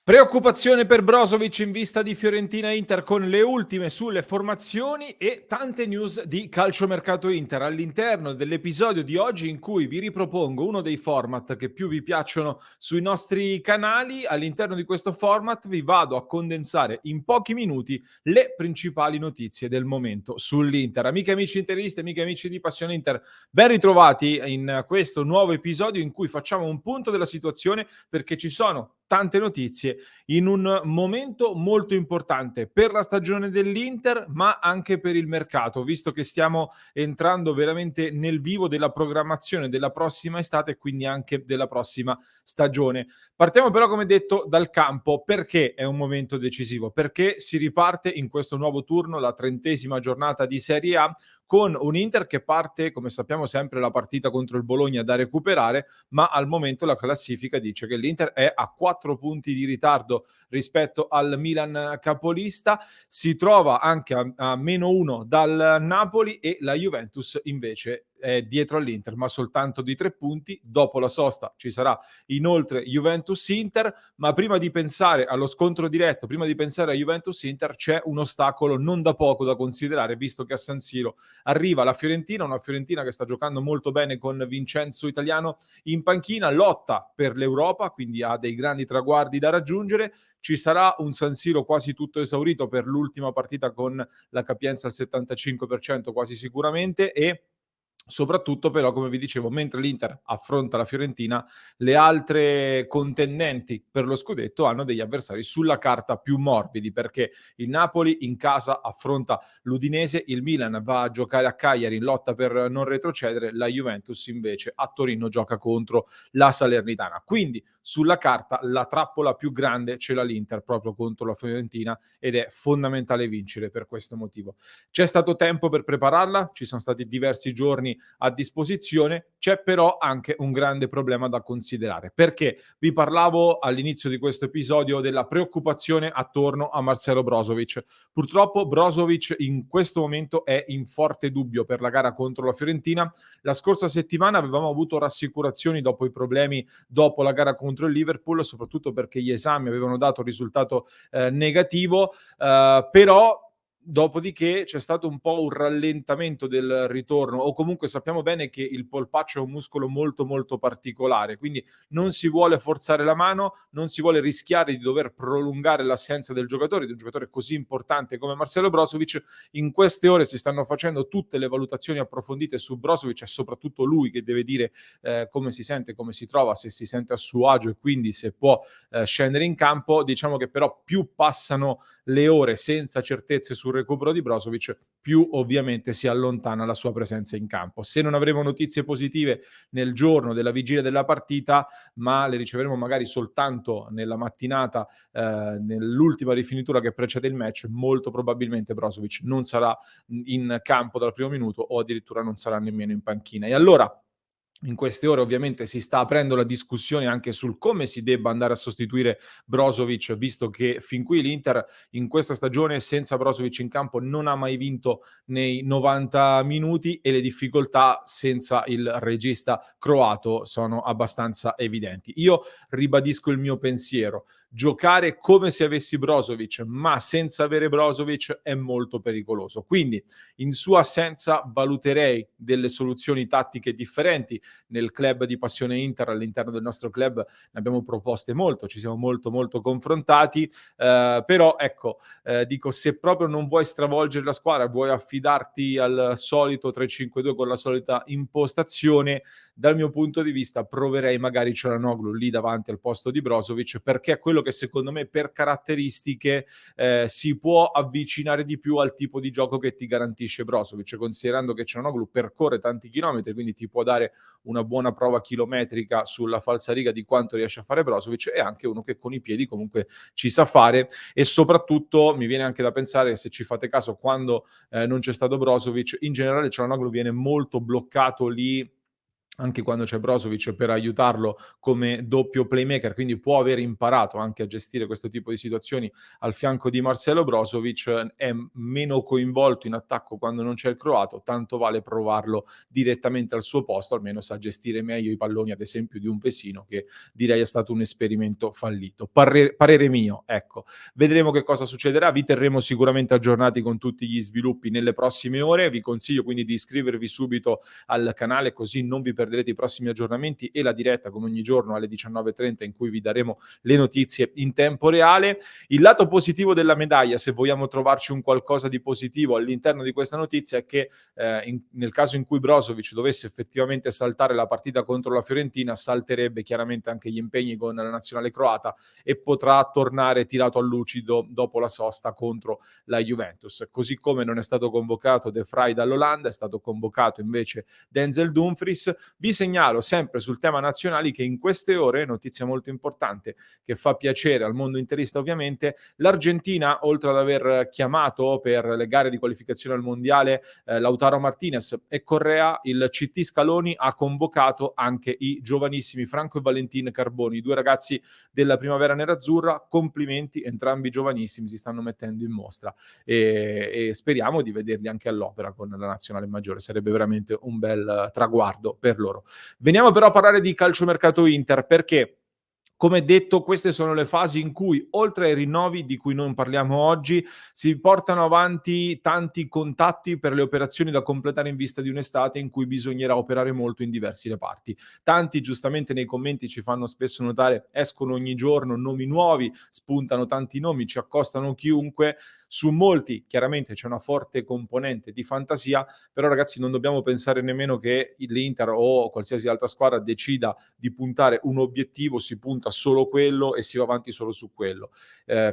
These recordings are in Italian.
Preoccupazione per Brozovic in vista di Fiorentina-Inter con le ultime sulle formazioni e tante news di calciomercato Inter all'interno dell'episodio di oggi in cui vi ripropongo uno dei format che più vi piacciono sui nostri canali. All'interno di questo format vi vado a condensare in pochi minuti le principali notizie del momento sull'Inter. Amiche e amici interisti, amiche e amici di Passione Inter, ben ritrovati in questo nuovo episodio in cui facciamo un punto della situazione perché ci sono tante notizie in un momento molto importante per la stagione dell'Inter, ma anche per il mercato, visto che stiamo entrando veramente nel vivo della programmazione della prossima estate e quindi anche della prossima stagione. Partiamo però, come detto, dal campo. Perché è un momento decisivo? Perché si riparte in questo nuovo turno, la 30ª giornata di Serie A, con un Inter che parte, come sappiamo sempre, la partita contro il Bologna da recuperare, ma al momento la classifica dice che l'Inter è a 4 punti di ritardo rispetto al Milan capolista, si trova anche a -1 dal Napoli e la Juventus invece è dietro all'Inter, ma soltanto di 3 punti. Dopo la sosta ci sarà inoltre Juventus-Inter, ma prima di pensare allo scontro diretto, prima di pensare a Juventus-Inter, c'è un ostacolo non da poco da considerare, visto che a San Siro arriva la Fiorentina, una Fiorentina che sta giocando molto bene con Vincenzo Italiano in panchina, lotta per l'Europa, quindi ha dei grandi traguardi da raggiungere. Ci sarà un San Siro quasi tutto esaurito per l'ultima partita con la capienza al 75% quasi sicuramente e soprattutto però, come vi dicevo, mentre l'Inter affronta la Fiorentina, le altre contendenti per lo scudetto hanno degli avversari sulla carta più morbidi, perché il Napoli in casa affronta l'Udinese, il Milan va a giocare a Cagliari in lotta per non retrocedere, la Juventus invece a Torino gioca contro la Salernitana. Quindi sulla carta la trappola più grande ce l'ha l'Inter proprio contro la Fiorentina ed è fondamentale vincere per questo motivo. C'è stato tempo per prepararla, ci sono stati diversi giorni a disposizione, c'è però anche un grande problema da considerare, perché vi parlavo all'inizio di questo episodio della preoccupazione attorno a Marcelo Brozovic. Purtroppo Brozovic in questo momento è in forte dubbio per la gara contro la Fiorentina. La scorsa settimana avevamo avuto rassicurazioni dopo i problemi dopo la gara contro il Liverpool, soprattutto perché gli esami avevano dato risultato negativo, però dopodiché c'è stato un po' un rallentamento del ritorno, o comunque sappiamo bene che il polpaccio è un muscolo molto molto particolare, quindi non si vuole forzare la mano, non si vuole rischiare di dover prolungare l'assenza del giocatore, di un giocatore così importante come Marcelo Brozovic. In queste ore si stanno facendo tutte le valutazioni approfondite su Brozovic, è soprattutto lui che deve dire come si sente, come si trova, se si sente a suo agio e quindi se può scendere in campo. Diciamo che però più passano le ore senza certezze sul recupero di Brozovic, più ovviamente si allontana la sua presenza in campo. Se non avremo notizie positive nel giorno della vigilia della partita, ma le riceveremo magari soltanto nella mattinata, nell'ultima rifinitura che precede il match, molto probabilmente Brozovic non sarà in campo dal primo minuto o addirittura non sarà nemmeno in panchina. E allora in queste ore ovviamente si sta aprendo la discussione anche sul come si debba andare a sostituire Brozovic, visto che fin qui l'Inter in questa stagione senza Brozovic in campo non ha mai vinto nei 90 minuti e le difficoltà senza il regista croato sono abbastanza evidenti. Io ribadisco il mio pensiero: giocare come se avessi Brozovic, ma senza avere Brozovic è molto pericoloso. Quindi in sua assenza valuterei delle soluzioni tattiche differenti. Nel club di Passione Inter, all'interno del nostro club, ne abbiamo proposte molto, ci siamo molto molto confrontati, però ecco, dico, se proprio non vuoi stravolgere la squadra, vuoi affidarti al solito 3-5-2 con la solita impostazione, dal mio punto di vista proverei magari Çalhanoğlu lì davanti al posto di Brozovic, perché è quello che secondo me per caratteristiche si può avvicinare di più al tipo di gioco che ti garantisce Brozovic, considerando che Çalhanoğlu percorre tanti chilometri, quindi ti può dare una buona prova chilometrica sulla falsariga di quanto riesce a fare Brozovic. È anche uno che con i piedi comunque ci sa fare, e soprattutto mi viene anche da pensare, se ci fate caso, quando non c'è stato Brozovic, in generale Çalhanoğlu viene molto bloccato lì anche quando c'è Brozovic per aiutarlo come doppio playmaker, quindi può aver imparato anche a gestire questo tipo di situazioni al fianco di Marcelo Brozovic, è meno coinvolto in attacco quando non c'è il croato, tanto vale provarlo direttamente al suo posto, almeno sa gestire meglio i palloni, ad esempio di un Vesino, che direi è stato un esperimento fallito. Parere mio, ecco. Vedremo che cosa succederà, vi terremo sicuramente aggiornati con tutti gli sviluppi nelle prossime ore, vi consiglio quindi di iscrivervi subito al canale, così non vi perderete i prossimi aggiornamenti e la diretta come ogni giorno alle 19:30 in cui vi daremo le notizie in tempo reale. Il lato positivo della medaglia, se vogliamo trovarci un qualcosa di positivo all'interno di questa notizia, è che nel caso in cui Brozovic dovesse effettivamente saltare la partita contro la Fiorentina, salterebbe chiaramente anche gli impegni con la nazionale croata e potrà tornare tirato a lucido dopo la sosta contro la Juventus. Così come non è stato convocato De Vrij dall'Olanda, è stato convocato invece Denzel Dumfries. Vi segnalo sempre sul tema nazionali che in queste ore, notizia molto importante che fa piacere al mondo interista ovviamente, l'Argentina, oltre ad aver chiamato per le gare di qualificazione al mondiale Lautaro Martinez e Correa, il CT Scaloni ha convocato anche i giovanissimi Franco e Valentin Carboni, due ragazzi della primavera nerazzurra. Complimenti, entrambi giovanissimi, si stanno mettendo in mostra e speriamo di vederli anche all'opera con la nazionale maggiore, sarebbe veramente un bel traguardo per loro. Veniamo però a parlare di calciomercato Inter, perché come detto, queste sono le fasi in cui, oltre ai rinnovi di cui non parliamo oggi, si portano avanti tanti contatti per le operazioni da completare in vista di un'estate in cui bisognerà operare molto in diversi reparti. Tanti, giustamente, nei commenti ci fanno spesso notare: escono ogni giorno nomi nuovi, spuntano tanti nomi, ci accostano chiunque. Su molti, chiaramente, c'è una forte componente di fantasia, però ragazzi non dobbiamo pensare nemmeno che l'Inter o qualsiasi altra squadra decida di puntare un obiettivo, si punta solo quello e si va avanti solo su quello.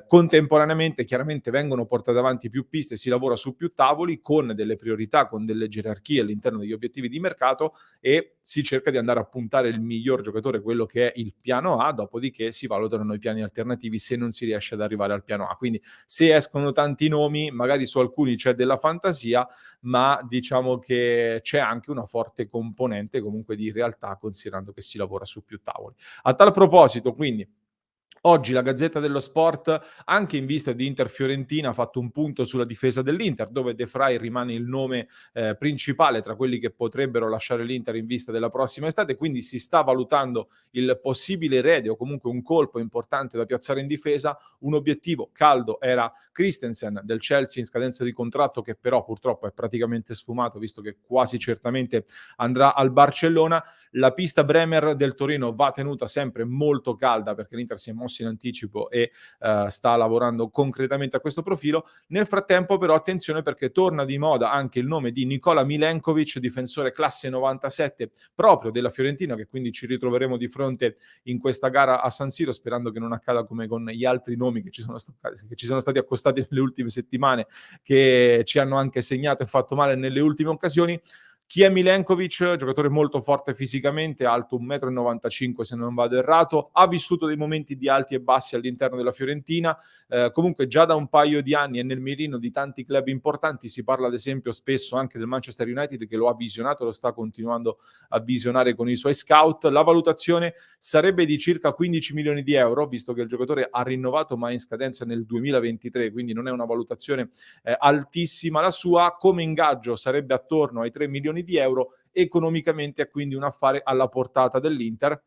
Contemporaneamente chiaramente vengono portate avanti più piste, si lavora su più tavoli con delle priorità, con delle gerarchie all'interno degli obiettivi di mercato e si cerca di andare a puntare il miglior giocatore, quello che è il piano A, dopodiché si valutano i piani alternativi se non si riesce ad arrivare al piano A. Quindi se escono tanti nomi, magari su alcuni c'è della fantasia, ma diciamo che c'è anche una forte componente comunque di realtà, considerando che si lavora su più tavoli. A tal proposito, quindi, oggi la Gazzetta dello Sport, anche in vista di Inter-Fiorentina, ha fatto un punto sulla difesa dell'Inter, dove De Vrij rimane il nome principale tra quelli che potrebbero lasciare l'Inter in vista della prossima estate, quindi si sta valutando il possibile erede o comunque un colpo importante da piazzare in difesa. Un obiettivo caldo era Christensen del Chelsea in scadenza di contratto, che però purtroppo è praticamente sfumato, visto che quasi certamente andrà al Barcellona. La pista Bremer del Torino va tenuta sempre molto calda perché l'Inter si è mosso in anticipo e sta lavorando concretamente a questo profilo. Nel frattempo però attenzione, perché torna di moda anche il nome di Nikola Milenkovic, difensore classe 97 proprio della Fiorentina, che quindi ci ritroveremo di fronte in questa gara a San Siro, sperando che non accada come con gli altri nomi che ci sono stati accostati nelle ultime settimane, che ci hanno anche segnato e fatto male nelle ultime occasioni. Chi è Milenkovic? Giocatore molto forte fisicamente, alto 1,95 m se non vado errato, ha vissuto dei momenti di alti e bassi all'interno della Fiorentina, comunque già da un paio di anni è nel mirino di tanti club importanti, si parla ad esempio spesso anche del Manchester United che lo ha visionato, lo sta continuando a visionare con i suoi scout. La valutazione sarebbe di circa 15 milioni di euro, visto che il giocatore ha rinnovato ma è in scadenza nel 2023, quindi non è una valutazione altissima la sua. Come ingaggio sarebbe attorno ai 3 milioni di euro, economicamente è quindi un affare alla portata dell'Inter,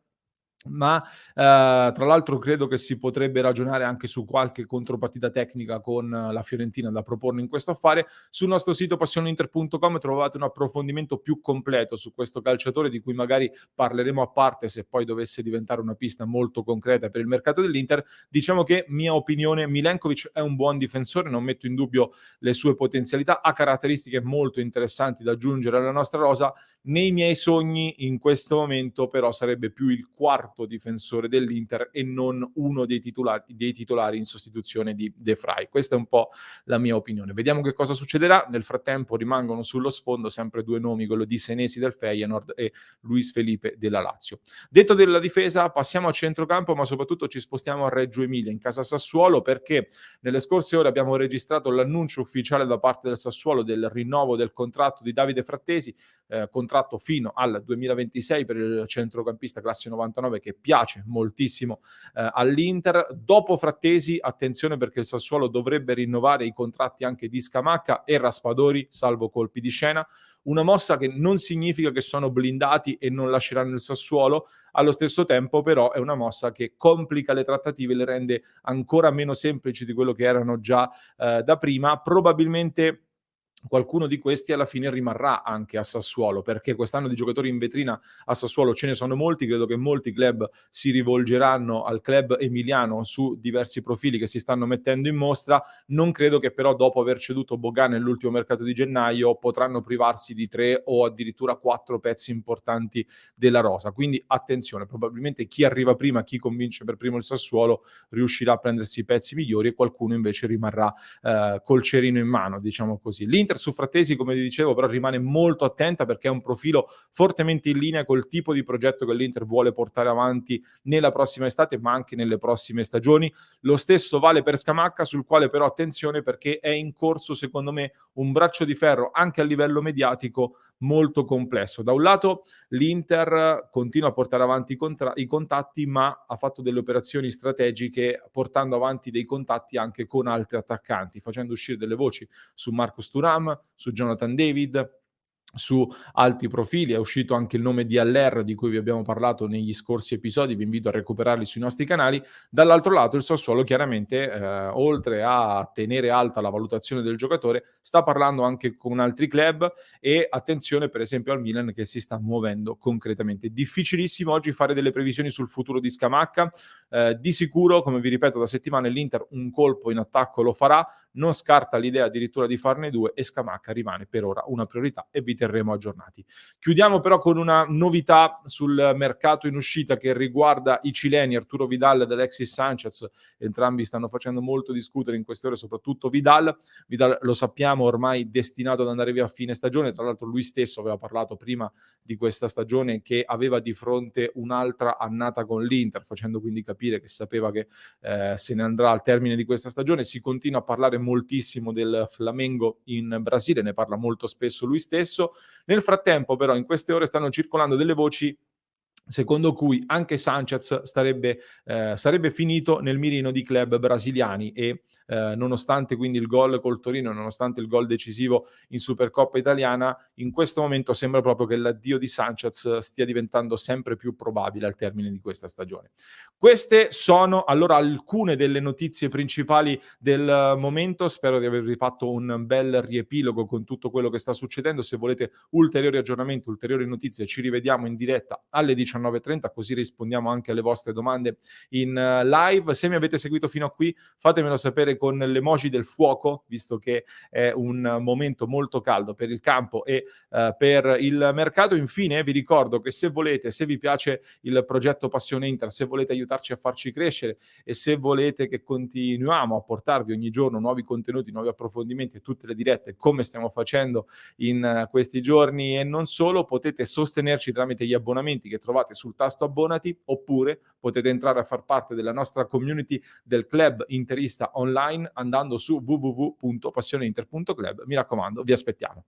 ma tra l'altro credo che si potrebbe ragionare anche su qualche contropartita tecnica con la Fiorentina da proporne in questo affare. Sul nostro sito passioneinter.com trovate un approfondimento più completo su questo calciatore, di cui magari parleremo a parte se poi dovesse diventare una pista molto concreta per il mercato dell'Inter. Diciamo che, mia opinione, Milenkovic è un buon difensore, non metto in dubbio le sue potenzialità, ha caratteristiche molto interessanti da aggiungere alla nostra rosa. Nei miei sogni in questo momento però sarebbe più il quarto difensore dell'Inter e non uno dei titolari in sostituzione di De Vrij. Questa è un po' la mia opinione. Vediamo che cosa succederà. Nel frattempo rimangono sullo sfondo sempre due nomi, quello di Senesi del Feyenoord e Luis Felipe della Lazio. Detto della difesa, passiamo a centrocampo, ma soprattutto ci spostiamo a Reggio Emilia, in casa Sassuolo, perché nelle scorse ore abbiamo registrato l'annuncio ufficiale da parte del Sassuolo del rinnovo del contratto di Davide Frattesi, contratto contratto fino al 2026 per il centrocampista classe 99 che piace moltissimo all'Inter. Dopo Frattesi, attenzione perché il Sassuolo dovrebbe rinnovare i contratti anche di Scamacca e Raspadori, salvo colpi di scena. Una mossa che non significa che sono blindati e non lasceranno il Sassuolo, allo stesso tempo però è una mossa che complica le trattative, le rende ancora meno semplici di quello che erano già da prima. Probabilmente qualcuno di questi alla fine rimarrà anche a Sassuolo, perché quest'anno di giocatori in vetrina a Sassuolo ce ne sono molti, credo che molti club si rivolgeranno al club emiliano su diversi profili che si stanno mettendo in mostra. Non credo che però dopo aver ceduto Boga nell'ultimo mercato di gennaio potranno privarsi di 3 o addirittura 4 pezzi importanti della rosa. Quindi attenzione, probabilmente chi arriva prima, chi convince per primo il Sassuolo riuscirà a prendersi i pezzi migliori e qualcuno invece rimarrà col cerino in mano, diciamo così. L'Inter su Frattesi, come vi dicevo, però rimane molto attenta perché è un profilo fortemente in linea col tipo di progetto che l'Inter vuole portare avanti nella prossima estate, ma anche nelle prossime stagioni. Lo stesso vale per Scamacca, sul quale però attenzione perché è in corso, secondo me, un braccio di ferro anche a livello mediatico molto complesso. Da un lato l'Inter continua a portare avanti i contatti, ma ha fatto delle operazioni strategiche portando avanti dei contatti anche con altri attaccanti, facendo uscire delle voci su Marcus Thuram, su Jonathan David, su altri profili. È uscito anche il nome di Haller, di cui vi abbiamo parlato negli scorsi episodi, vi invito a recuperarli sui nostri canali. Dall'altro lato il Sassuolo chiaramente, oltre a tenere alta la valutazione del giocatore, sta parlando anche con altri club e attenzione per esempio al Milan che si sta muovendo concretamente. Difficilissimo oggi fare delle previsioni sul futuro di Scamacca, di sicuro, come vi ripeto da settimane, l'Inter un colpo in attacco lo farà, non scarta l'idea addirittura di farne 2 e Scamacca rimane per ora una priorità e vi terremo aggiornati. Chiudiamo però con una novità sul mercato in uscita che riguarda i cileni Arturo Vidal ed Alexis Sanchez. Entrambi stanno facendo molto discutere in queste ore, soprattutto Vidal. Vidal lo sappiamo ormai destinato ad andare via a fine stagione, tra l'altro lui stesso aveva parlato prima di questa stagione che aveva di fronte un'altra annata con l'Inter, facendo quindi capire che sapeva che se ne andrà al termine di questa stagione. Si continua a parlare moltissimo del Flamengo in Brasile, ne parla molto spesso lui stesso. Nel frattempo però in queste ore stanno circolando delle voci secondo cui anche Sanchez sarebbe finito nel mirino di club brasiliani e nonostante quindi il gol col Torino, nonostante il gol decisivo in Supercoppa italiana, in questo momento sembra proprio che l'addio di Sanchez stia diventando sempre più probabile al termine di questa stagione. Queste sono allora alcune delle notizie principali del momento. Spero di avervi fatto un bel riepilogo con tutto quello che sta succedendo. Se volete ulteriori aggiornamenti, ulteriori notizie, ci rivediamo in diretta alle 19:30, così rispondiamo anche alle vostre domande in live. Se mi avete seguito fino a qui, fatemelo sapere con l'emoji del fuoco, visto che è un momento molto caldo per il campo e per il mercato. Infine vi ricordo che se volete, se vi piace il progetto Passione Inter, se volete aiutarci a farci crescere e se volete che continuiamo a portarvi ogni giorno nuovi contenuti, nuovi approfondimenti e tutte le dirette come stiamo facendo in questi giorni e non solo, potete sostenerci tramite gli abbonamenti che trovate sul tasto abbonati, oppure potete entrare a far parte della nostra community del club interista online andando su www.passioneinter.club. Mi raccomando, vi aspettiamo.